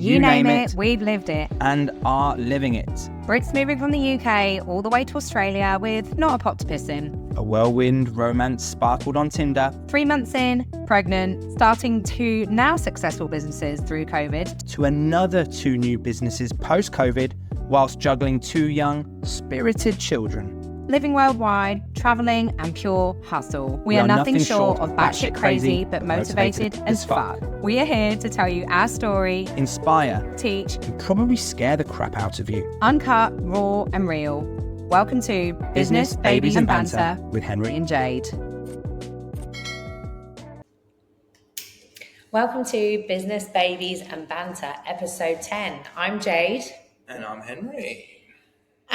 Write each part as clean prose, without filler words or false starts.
You name it, we've lived it. And are living it. Brits moving from the UK all the way to Australia with not a pot to piss in. A whirlwind romance sparkled on Tinder. 3 months in, pregnant, starting 2 now successful businesses through COVID. To another 2 new businesses post-COVID, whilst juggling 2 young, spirited children. Living worldwide, travelling and pure hustle. We are nothing short of batshit crazy, but motivated as fuck. We are here to tell you our story, inspire, teach, and probably scare the crap out of you. Uncut, raw and real. Welcome to Business, Babies and Banter with Henry and Jade. Welcome to Business, Babies and Banter, episode 10. I'm Jade. And I'm Henry.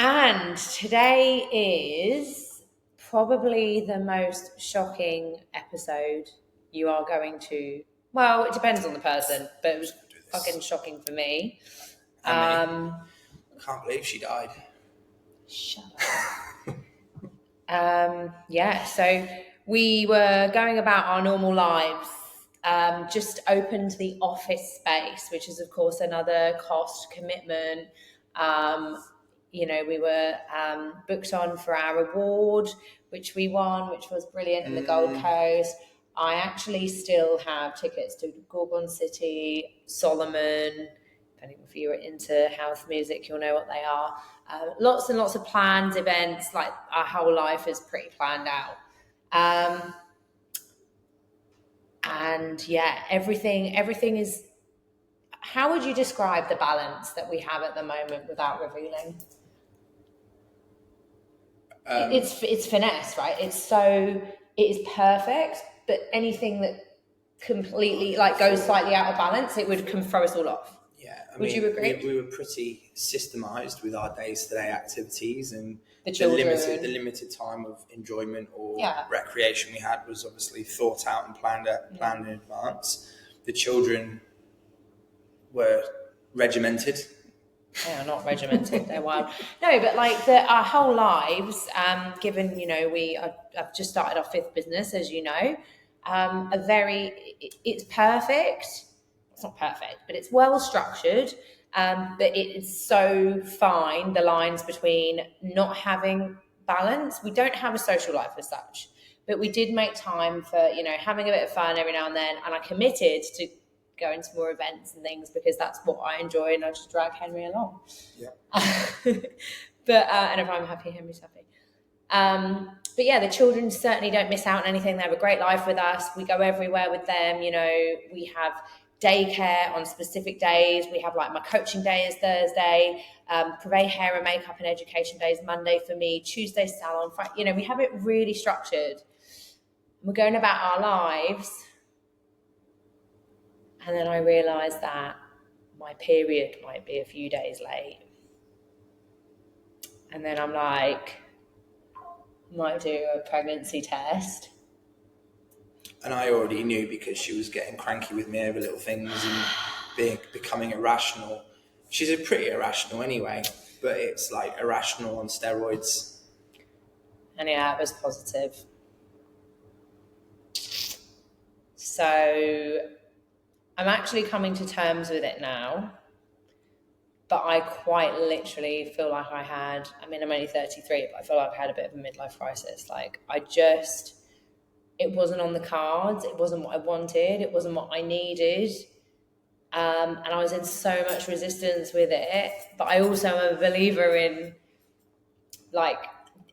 And today is probably the most shocking episode you are going to... Well, it depends on the person, but it was fucking shocking for me. I can't believe she died. Shut up. So we were going about our normal lives. Just opened the office space, which is, of course, another cost commitment. We were booked on for our award, which we won, which was brilliant in the Gold Coast. I actually still have tickets to Gorgon City, Solomon. Depending if you're into house music, you'll know what they are. Lots and lots of planned events. Like our whole life is pretty planned out. Everything is. How would you describe the balance that we have at the moment without revealing? It's finesse, right? It is perfect, but anything that completely goes slightly out of balance, it would throw us all off. Yeah, would you agree? We were pretty systemized with our day-to-day activities, and the limited time of enjoyment or recreation we had was obviously thought out and planned in advance. The children were regimented. They are not regimented. They're wild. No, but our whole lives, given I've just started our 5th business, as you know, it's perfect. It's not perfect, but it's well structured. But it's so fine, the lines between not having balance. We don't have a social life as such, but we did make time for, having a bit of fun every now and then. And I committed to going to more events and things because that's what I enjoy, and I just drag Henry along. Yeah. And if I'm happy, Henry's happy. The children certainly don't miss out on anything. They have a great life with us. We go everywhere with them. We have daycare on specific days. We have my coaching day is Thursday. Privé hair and makeup and education day is Monday for me. Tuesday salon. Friday. We have it really structured. We're going about our lives. And then I realised that my period might be a few days late. And then I'm like, might do a pregnancy test. And I already knew because she was getting cranky with me over little things and becoming irrational. She's pretty irrational anyway, but it's irrational on steroids. And it was positive. So I'm actually coming to terms with it now, but I quite literally feel like I'm only 33, but I feel like I had a bit of a midlife crisis. It wasn't on the cards. It wasn't what I wanted. It wasn't what I needed. And I was in so much resistance with it, but I also am a believer in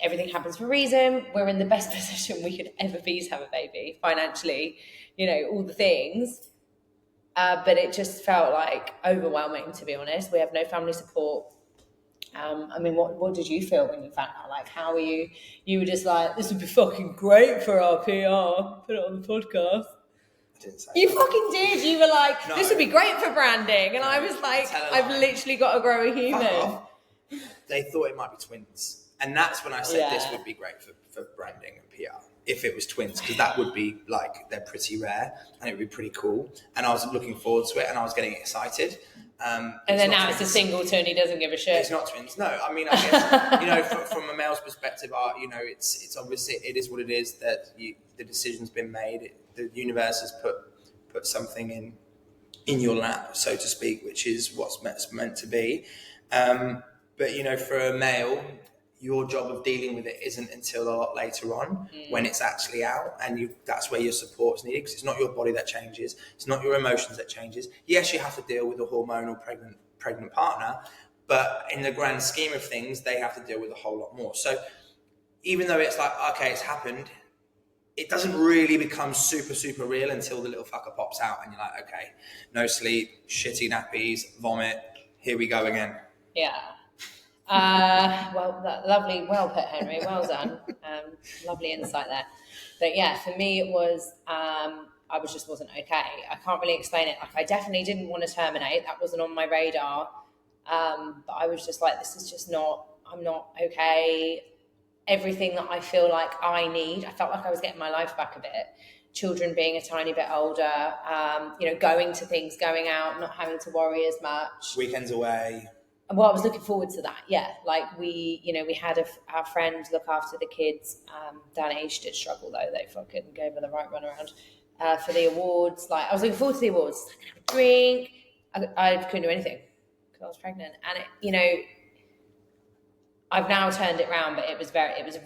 everything happens for a reason. We're in the best position we could ever be to have a baby financially, all the things. But it just felt overwhelming, to be honest. We have no family support. What did you feel when you found out? How were you? You were just this would be fucking great for our PR. Put it on the podcast. I didn't say you that. fucking did. You were this would be great for branding. And I was I've literally got to grow a human. They thought it might be twins. And that's when I said this would be great for branding and PR. If it was twins, because that would be they're pretty rare and it would be pretty cool. And I was looking forward to it and I was getting excited. And then now twins. It's a singleton, he doesn't give a shit. It's not twins. No, I guess, from a male's perspective, it's obviously, it is what it is that the decision's been made. The universe has put something in your lap, so to speak, which is what's meant to be. But you know, for a male, your job of dealing with it isn't until a lot later on when it's actually out, and that's where your support's needed, because it's not your body that changes, it's not your emotions that changes. Yes, you have to deal with a hormonal pregnant partner, but in the grand scheme of things, they have to deal with a whole lot more. So even though it's like, okay, it's happened, it doesn't really become super, super real until the little fucker pops out and you're like, okay, no sleep, shitty nappies, vomit, here we go again. Yeah. Well, lovely, well put, Henry. Well done. Lovely insight there. But yeah, for me, it was I wasn't okay. I can't really explain it. Like, I definitely didn't want to terminate. That wasn't on my radar. But I was just like, this is just not. I'm not okay. Everything that I feel like I need. I felt like I was getting my life back a bit. Children being a tiny bit older. Going to things, going out, not having to worry as much. Weekends away. Well, I was looking forward to that. Yeah, like we had our friend look after the kids. Danish did struggle though; they fucking gave her the right runaround for the awards. Like, I was looking forward to the awards. I could have a drink. I couldn't do anything because I was pregnant, and I've now turned it around, but it was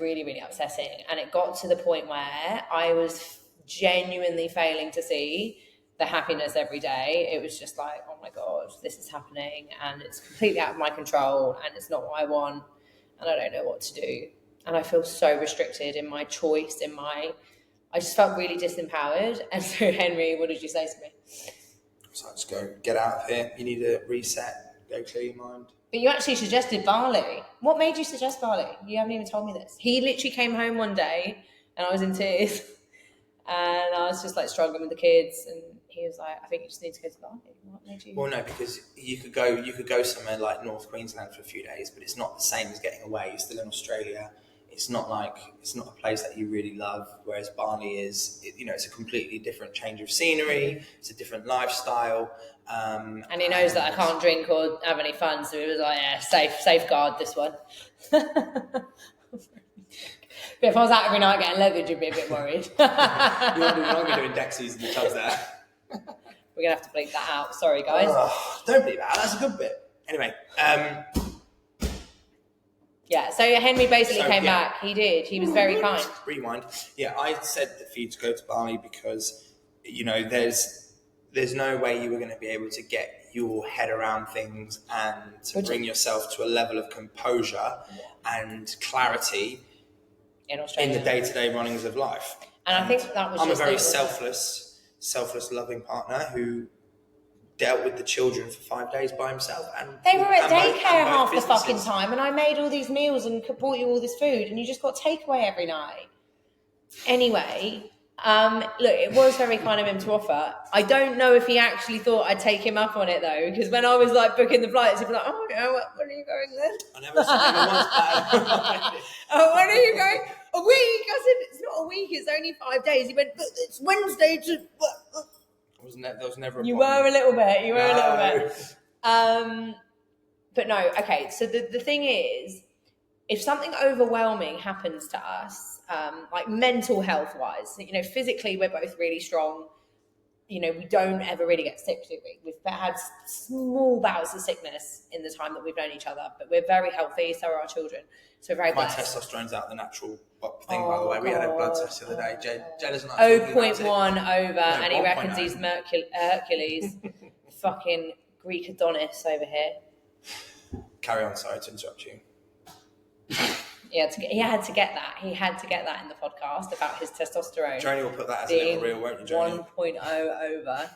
really, really upsetting, and it got to the point where I was genuinely failing to see the happiness every day. It was just like, oh my God, this is happening and it's completely out of my control and it's not what I want and I don't know what to do. And I feel so restricted in my choice, I just felt really disempowered. And so, Henry, what did you say to me? So I just go, get out of here. You need a reset, go clear your mind. But you actually suggested Bali. What made you suggest Bali? You haven't even told me this. He literally came home one day and I was in tears and I was just like struggling with the kids, and he was like, I think you just need to go to Bali. What made you? Well, no, because you could go somewhere like North Queensland for a few days, but it's not the same as getting away. You're still in Australia. It's not a place that you really love, whereas Bali is, it's a completely different change of scenery. It's a different lifestyle. And he knows that I can't drink or have any fun, so he was like, yeah, safeguard this one. But if I was out every night getting leathered, you'd be a bit worried. You're not going to be doing Dexies and the tubs there. We're going to have to bleep that out. Sorry, guys. Don't bleep that out. That's a good bit. Anyway. Yeah, so Henry basically came back. He did. He was very kind. Rewind. Yeah, I said for you to go to Bali because, there's no way you were going to be able to get your head around things and to bring yourself to a level of composure and clarity in the day-to-day runnings of life. And I think that was I'm a very selfless, loving partner who dealt with the children for 5 days by himself. And they were at daycare half the fucking time, and I made all these meals and bought you all this food, and you just got takeaway every night. Anyway, look, it was very kind of him to offer. I don't know if he actually thought I'd take him up on it though, because when I was like booking the flights, he'd be like, "Oh no, when are you going then?" I never once. Oh, when are you going? A week? I said, it's not a week, it's only 5 days. He went, but it's Wednesday to... There was never a You problem. were a little bit. You were a little bit. But no, okay. So the thing is, if something overwhelming happens to us, like mental health wise, physically we're both really strong. We don't ever really get sick, do we? We've had small bouts of sickness in the time that we've known each other, but we're very healthy, so are our children. So very My blessed. testosterone's out the natural thing, by the way. We had a blood test the other day. Jade doesn't like 0.1 over, and he reckons he's Hercules. Fucking Greek Adonis over here. Carry on, sorry to interrupt you. He had to get that. He had to get that in the podcast about his testosterone. Joni will put that as a little reel, won't you, Joni? 1.0 over.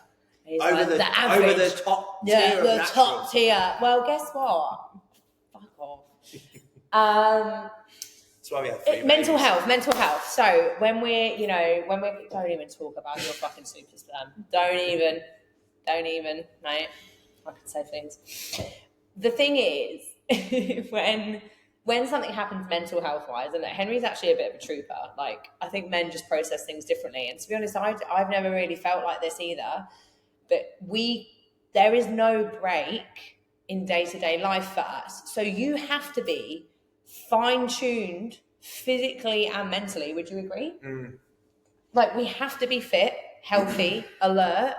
Over the average. Over the top tier. Yeah, the top tier. Well, guess what? Fuck off. That's why we have three mental health. So when we're don't even talk about your fucking super sperm. Don't even, mate. I could say things. The thing is, when something happens mental health wise, and Henry's actually a bit of a trooper. Like, I think men just process things differently. And to be honest, I've never really felt like this either. But there is no break in day-to-day life for us. So you have to be fine-tuned physically and mentally. Would you agree? Mm. Like, we have to be fit, healthy, alert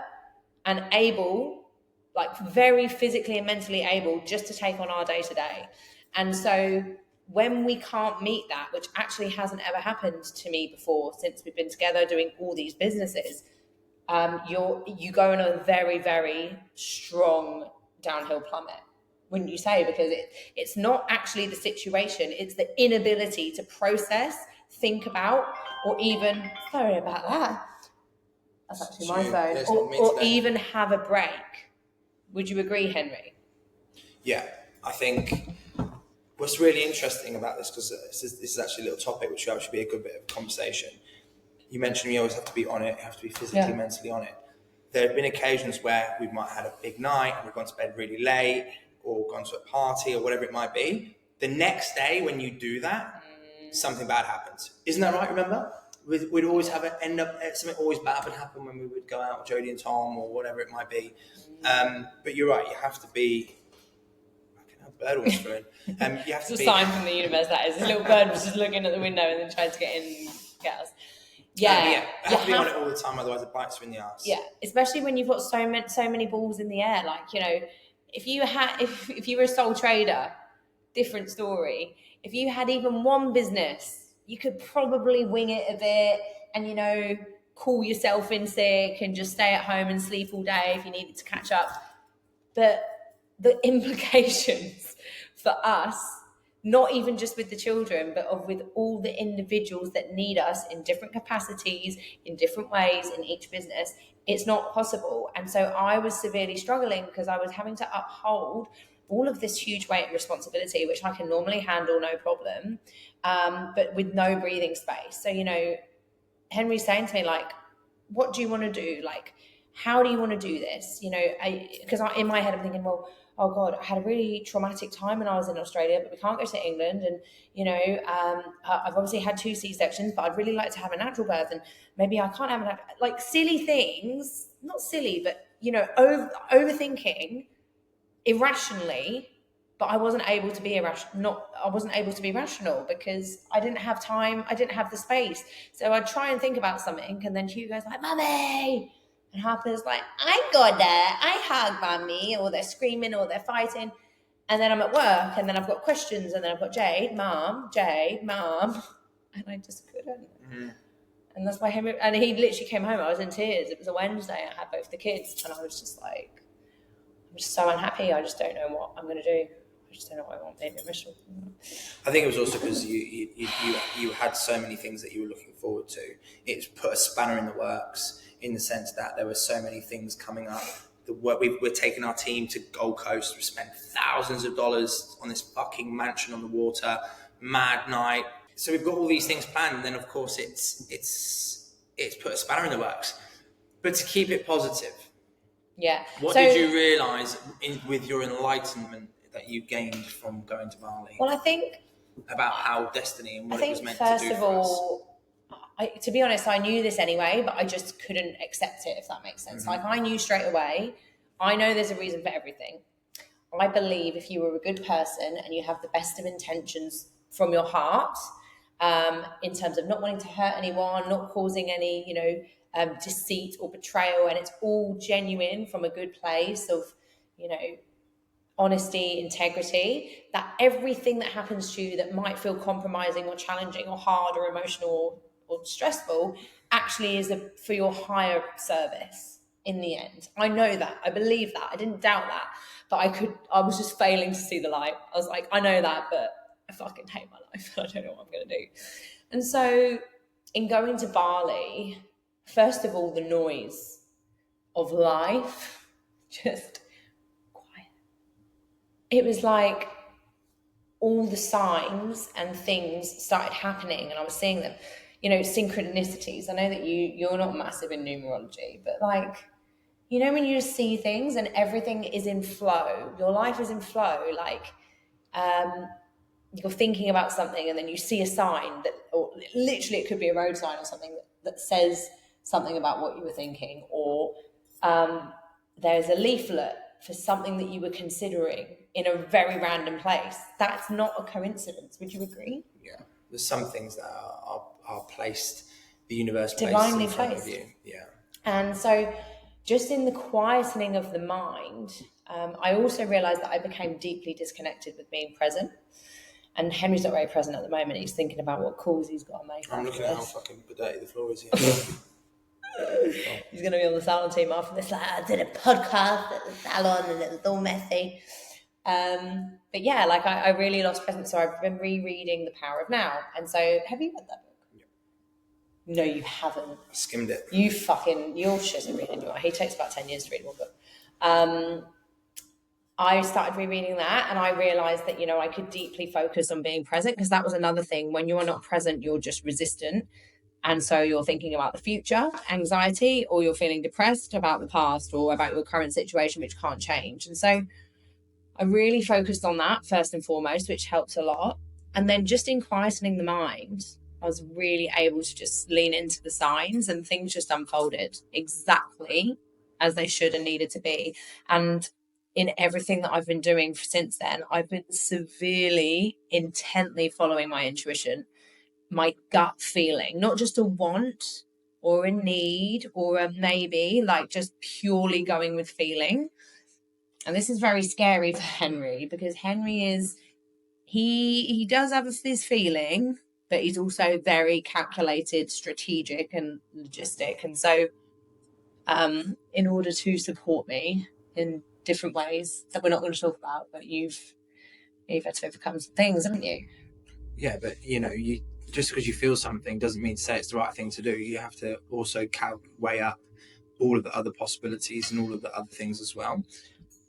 and able, like very physically and mentally able, just to take on our day to day. And so when we can't meet that, which actually hasn't ever happened to me before since we've been together doing all these businesses, you go on a very, very strong downhill plummet, wouldn't you say? Because it's not actually the situation, it's the inability to process, think about, or even, sorry about that, that's actually my phone, or even have a break. Would you agree, Henry? Yeah, I think what's really interesting about this, because this is actually a little topic which should be a good bit of conversation. You mentioned you always have to be on it, you have to be physically, mentally on it. There have been occasions where we might have had a big night and we've gone to bed really late or gone to a party or whatever it might be. The next day when you do that, something bad happens. Isn't that right, remember? We'd always have something always bad would happen when we would go out with Jodie and Tom or whatever it might be. But you're right, you have to be... bird was through. You have it's to a be... sign from the universe, that is. This little bird was just looking at the window and then trying to get in and get us. You have to be on it all the time, otherwise it bites you in the ass. Yeah, especially when you've got so many balls in the air. Like, you know, if you were a sole trader, different story. If you had even one business, you could probably wing it a bit and, you know, call yourself in sick and just stay at home and sleep all day if you needed to catch up. But the implications for us, not even just with the children, but with all the individuals that need us in different capacities, in different ways in each business, it's not possible. And so I was severely struggling because I was having to uphold all of this huge weight and responsibility, which I can normally handle no problem, but with no breathing space. So, you know, Henry's saying to me, like, what do you want to do? Like, how do you want to do this? You know, because in my head I'm thinking, well, oh God, I had a really traumatic time when I was in Australia, but we can't go to England. And, you know, I've obviously had 2 C-sections, but I'd really like to have a natural birth. And maybe I can't have like silly things, not silly, but, you know, overthinking irrationally, but I wasn't able to be rational because I didn't have time. I didn't have the space. So I'd try and think about something. And then Hugo's like, Mummy. And Harper's like, I got that. I hug Mummy, or they're screaming or they're fighting. And then I'm at work and then I've got questions and then I've got Jade, Mom. And I just couldn't. Mm-hmm. And that's why and he literally came home. I was in tears. It was a Wednesday. I had both the kids and I was just like, I'm just so unhappy. I just don't know what I'm going to do. I just don't know what I want. Maybe miserable. I think it was also because you had so many things that you were looking forward to. It's put a spanner in the works, in the sense that there were so many things coming up. We're taking our team to Gold Coast. We spent thousands of dollars on this fucking mansion on the water, mad night. So we've got all these things planned, and then of course it's put a spanner in the works. But to keep it positive, what did you realise with your enlightenment that you gained from going to Bali? Well, I think about how destiny and what it was meant to do. First of all, to be honest, I knew this anyway, but I just couldn't accept it, if that makes sense. Mm-hmm. Like, I knew straight away, I know there's a reason for everything. I believe if you were a good person and you have the best of intentions from your heart, in terms of not wanting to hurt anyone, not causing any, deceit or betrayal, and it's all genuine from a good place of, honesty, integrity, that everything that happens to you that might feel compromising or challenging or hard or emotional or stressful actually is for your higher service in the end. I know that. I believe that. I didn't doubt that. But I was just failing to see the light. I was like, I know that, but I fucking hate my life. I don't know what I'm going to do. And so in going to Bali, first of all, the noise of life, just quiet. It was like all the signs and things started happening and I was seeing them. Synchronicities. I know that you're not massive in numerology, but when you just see things and everything is in flow, your life is in flow, you're thinking about something and then you see a sign or literally it could be a road sign or something that says something about what you were thinking, or there's a leaflet for something that you were considering in a very random place. That's not a coincidence. Would you agree? Yeah. There's some things that are placed, the universe divinely placed in front placed. of you. Yeah. And so just in the quietening of the mind, I also realised that I became deeply disconnected with being present. And Henry's not very present at the moment. He's thinking about what calls he's got to make. I'm looking at how fucking dirty the floor is here. He's going to be on the salon team after this. Like, I did a podcast at the salon and it was all messy. But yeah, like I really lost presence. So I've been rereading The Power of Now. And so, have you read that book? No, you haven't. I skimmed it. You're shit at reading. He takes about 10 years to read one book. I started rereading that and I realized that, I could deeply focus on being present, because that was another thing. When you are not present, you're just resistant. And so you're thinking about the future, anxiety, or you're feeling depressed about the past or about your current situation, which can't change. And so I really focused on that first and foremost, which helped a lot. And then just in quietening the mind, I was really able to just lean into the signs, and things just unfolded exactly as they should and needed to be. And in everything that I've been doing since then, I've been severely, intently following my intuition, my gut feeling, not just a want or a need or a maybe, like just purely going with feeling. And this is very scary for Henry, because Henry is, he does have this feeling, but he's also very calculated, strategic and logistic. And so in order to support me in different ways that we're not going to talk about, but you've had to overcome some things, haven't you? Yeah, but you just because you feel something doesn't mean to say it's the right thing to do. You have to also weigh up all of the other possibilities and all of the other things as well.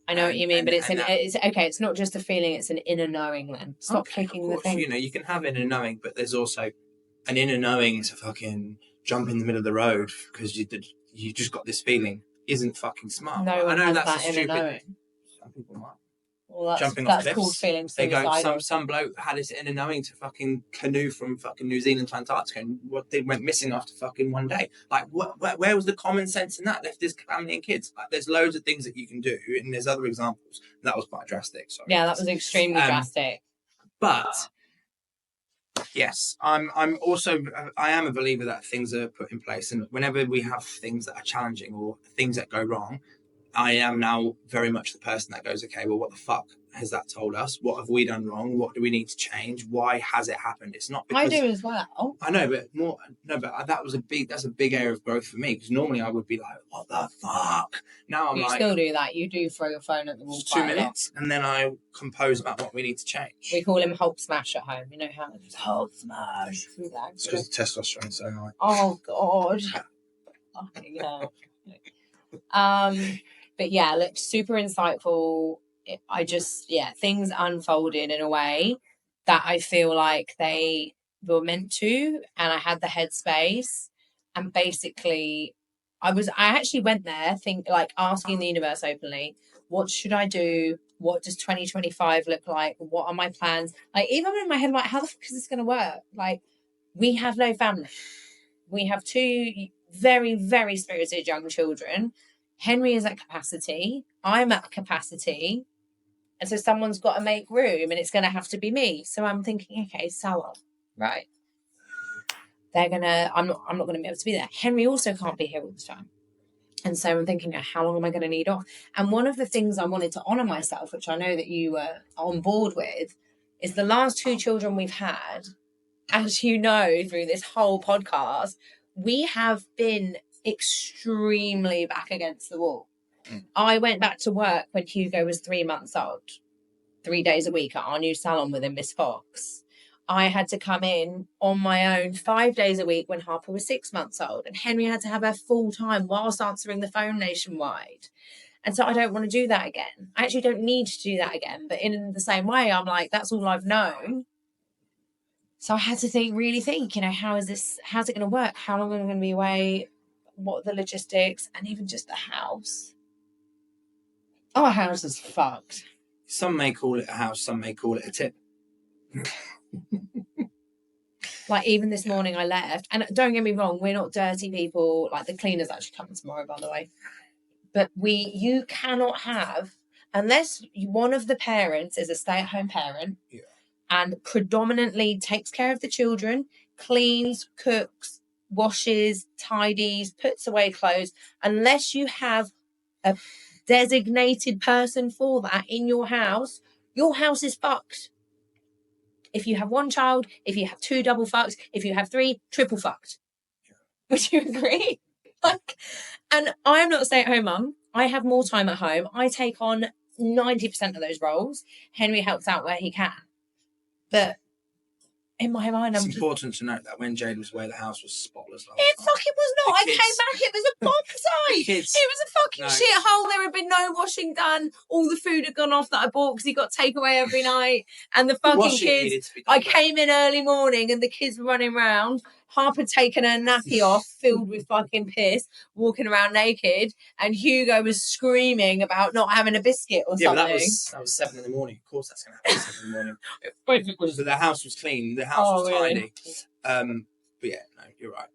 I know what you mean, but it's okay. It's not just a feeling; it's an inner knowing. Then stop clicking the thing. You can have inner knowing, but there's also an inner knowing to fucking jump in the middle of the road because you just got this feeling isn't fucking smart. No one I know has that's that a stupid. knowing. Some people might. Well, jumping off cliffs. called feeling they suicidal. go. Some bloke had his inner knowing to fucking canoe from fucking New Zealand to Antarctica, and what they went missing after fucking one day. Like, where was the common sense in that? Left his family and kids. Like, there's loads of things that you can do, and there's other examples. That was quite drastic. Sorry. Yeah, that was extremely drastic. But yes, I am a believer that things are put in place, and whenever we have things that are challenging or things that go wrong, I am now very much the person that goes, okay, well, what the fuck has that told us? What have we done wrong? What do we need to change? Why has it happened? It's not because I do as well. I know, but that's a big area of growth for me, because normally I would be like, what the fuck? Now I'm you still do that. You do throw your phone at the wall. 2 minutes, and then I compose about what we need to change. We call him Hulk Smash at home. You know how it's Hulk Smash. It's because the testosterone's so high. Oh God. But yeah, look, super insightful. Things unfolded in a way that I feel like they were meant to, and I had the headspace, and basically I actually went there asking the universe openly, what should I do? What does 2025 look like? What are my plans? Like, even in my head, like, how the fuck is this going to work? Like, we have no family. We have 2 very, very spirited young children. Henry is at capacity. I'm at capacity. And so someone's got to make room, and it's going to have to be me. So I'm thinking, okay, so right. I'm not going to be able to be there. Henry also can't be here all the time. And so I'm thinking, how long am I going to need off? And one of the things I wanted to honour myself, which I know that you were on board with, is the last 2 children we've had, as you know, through this whole podcast, we have been extremely back against the wall. I went back to work when Hugo was 3 months old, 3 days a week at our new salon with Miss Fox. I had to come in on my own 5 days a week when Harper was 6 months old, and Henry had to have her full time whilst answering the phone nationwide. And so I don't want to do that again. I actually don't need to do that again. But in the same way, I'm like, that's all I've known. So I had to really think, how's it going to work? How long am I going to be away? What are the logistics? And even just the house. Our house is fucked. Some may call it a house, some may call it a tip. Like, even this morning I left, and don't get me wrong, we're not dirty people. Like, the cleaner's actually coming tomorrow, by the way. But you cannot have, unless one of the parents is a stay-at-home parent, and predominantly takes care of the children, cleans, cooks, washes, tidies, puts away clothes, unless you have a designated person for that in your house is fucked. If you have one child, if you have two, double fucked, if you have three, triple fucked. Would you agree? Like, and I'm not a stay-at-home mum. I have more time at home. I take on 90% of those roles. Henry helps out where he can. But in my mind, it's important to note that when Jade was away, the house was spotless. It fucking was not. I came back, it was a bomb site. It was a fucking shithole. There had been no washing done. All the food had gone off that I bought because he got takeaway every night. And the fucking kids, I came in early morning and the kids were running around. Harper had taken her nappy off, filled with fucking piss, walking around naked. And Hugo was screaming about not having a biscuit or something. But that was 7 in the morning. Of course that's going to happen 7 in the morning. But the house was clean. The house was tidy. But yeah, no, you're right.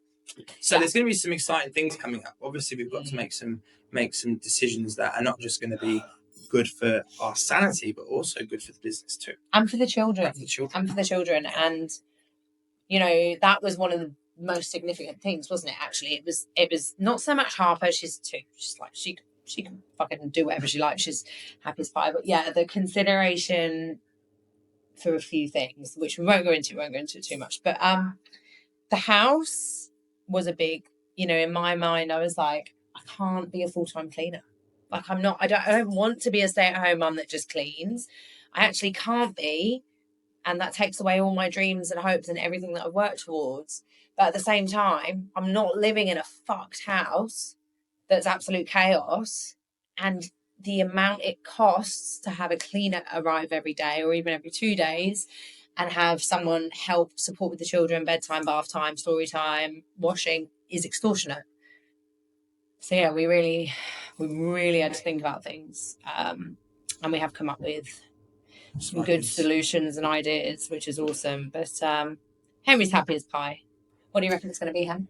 So there's going to be some exciting things coming up. Obviously, we've got to make some decisions that are not just going to be good for our sanity, but also good for the business too, and for the children, And you know, that was one of the most significant things, wasn't it? Actually, it was not so much Harper. She's 2. She's like she can fucking do whatever she likes. She's happy as pie. But yeah, the consideration for a few things, which we won't go into too much, but the house was a big, you know, in my mind, I was like, I can't be a full-time cleaner. Like, I don't want to be a stay-at-home mum that just cleans. I actually can't be. And that takes away all my dreams and hopes and everything that I've worked towards. But at the same time, I'm not living in a fucked house that's absolute chaos. And the amount it costs to have a cleaner arrive every day or even every 2 days and have someone help support with the children, bedtime, bath time, story time, washing is extortionate. So yeah, we really had to think about things. And we have come up with some good solutions and ideas, which is awesome. But Henry's happy as pie. What do you reckon it's going to be, Hen?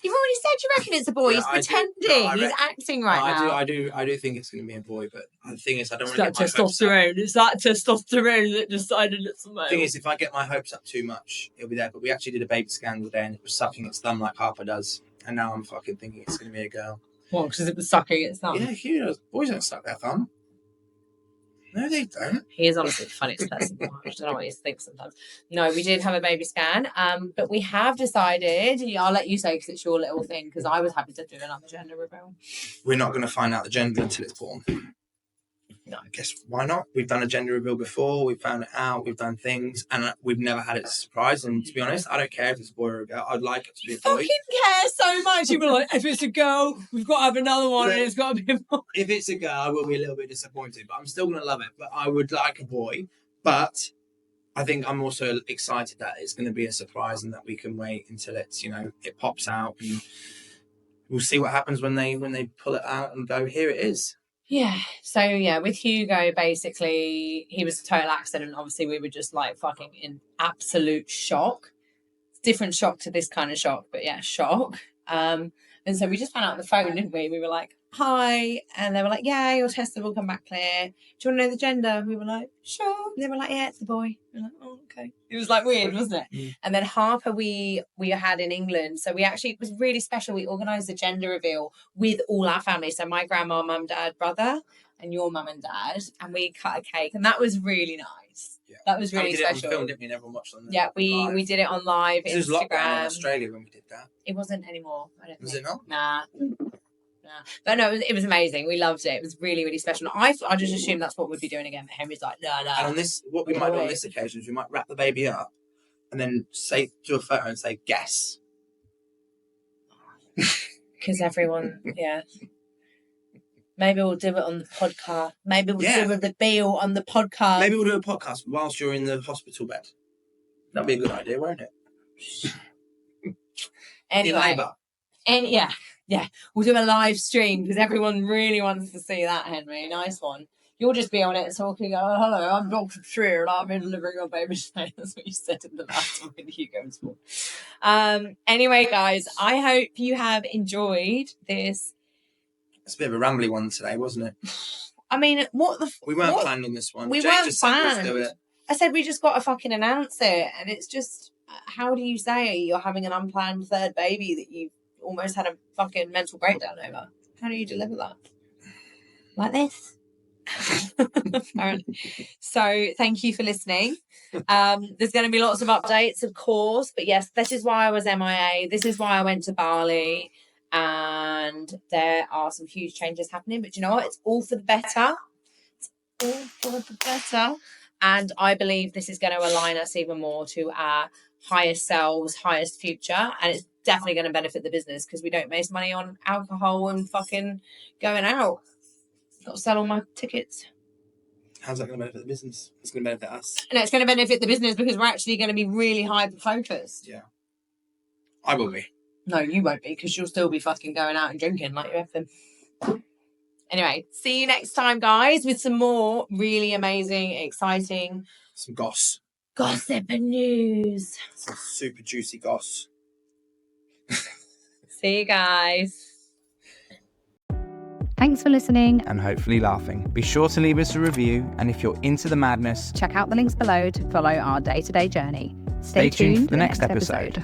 You've already said you reckon it's a boy. He's pretending. He's acting now. I do think it's going to be a boy, but the thing is, I don't want to get my testosterone. It's that testosterone that decided it's a male. The thing is, if I get my hopes up too much, it'll be there. But we actually did a baby scan today, and it was sucking its thumb like Harper does. And now I'm fucking thinking it's going to be a girl. What? Because it was sucking its thumb? Yeah, boys don't suck their thumb. No, they don't. He is honestly the funniest person. I don't know what he thinks sometimes. No, we did have a baby scan, but we have decided, I'll let you say because it's your little thing, because I was happy to do another gender reveal. We're not going to find out the gender until it's born. No. I guess why not? We've done a gender reveal before, we've found it out, we've done things, and we've never had it as a surprise. And to be honest, I don't care if it's a boy or a girl. I'd like it to be a boy. Fucking care so much. You'd be like, if it's a girl, we've got to have another one, and it's got to be a boy. If it's a girl, I will be a little bit disappointed, but I'm still going to love it. But I would like a boy. But I think I'm also excited that it's going to be a surprise and that we can wait until it's, it pops out, and we'll see what happens when they pull it out and go, here it is. Yeah. So, yeah, with Hugo, basically, he was a total accident. Obviously, we were just, like, fucking in absolute shock. Different shock to this kind of shock, but, yeah, shock. And so we just found out on the phone, didn't we? We were like, hi. And they were like, yeah, your test will come back clear. Do you want to know the gender? And we were like, sure. And they were like, yeah, it's the boy. We were like, oh, okay. It was, like, weird, wasn't it? Mm. And then Harper we had in England. So it was really special. We organised the gender reveal with all our family. So my grandma, mum, dad, brother, and your mum and dad. And we cut a cake. And that was really nice. Yeah. That was really special. We did it on film, didn't we? And everyone watched on Yeah, we did it on live Instagram. It was lockdown in Australia when we did that. It wasn't anymore. Was it not? Nah. But no, it was amazing. We loved it. It was really, really special. I just assumed that's what we'd be doing again. But Henry's like, no. And on what we might do on this occasion is we might wrap the baby up and then do a photo and say, guess. Because everyone, yeah. Maybe we'll do it on the podcast. Maybe we'll do a reveal on the podcast. Maybe we'll do a podcast whilst you're in the hospital bed. That'd be a good idea, won't it? Anyway. And yeah, we'll do a live stream because everyone really wants to see that, Henry. Nice one. You'll just be on it talking, oh, hello, I'm Dr. Trier and I'm delivering your baby today. That's what you said in the last one with Hugo and Small. Anyway, guys, I hope you have enjoyed this. It's a bit of a rambly one today, wasn't it? I mean, we weren't planning on this one. We Jake weren't just said, let's do planned. it. I said we just got to fucking announce it, and it's just how do you say you're having an unplanned third baby that you've almost had a fucking mental breakdown over? How do you deliver that? Like this? Apparently. So thank you for listening. There's going to be lots of updates, of course, but yes, this is why I was MIA. This is why I went to Bali, and there are some huge changes happening, but you know what? It's all for the better. It's all for the better. And I believe this is going to align us even more to our highest selves, highest future. And it's definitely going to benefit the business because we don't waste money on alcohol and fucking going out. Got to sell all my tickets. How's that going to benefit the business? It's going to benefit us. And it's going to benefit the business because we're actually going to be really hyper-focused. Yeah. I will be. No, you won't be because you'll still be fucking going out and drinking like you have been. Anyway, see you next time, guys, with some more really amazing, exciting... Some goss. Gossip and news. Some super juicy goss. See you guys. Thanks for listening. And hopefully laughing. Be sure to leave us a review, and if you're into the madness, Check out the links below to follow our day-to-day journey. stay tuned for the next episode.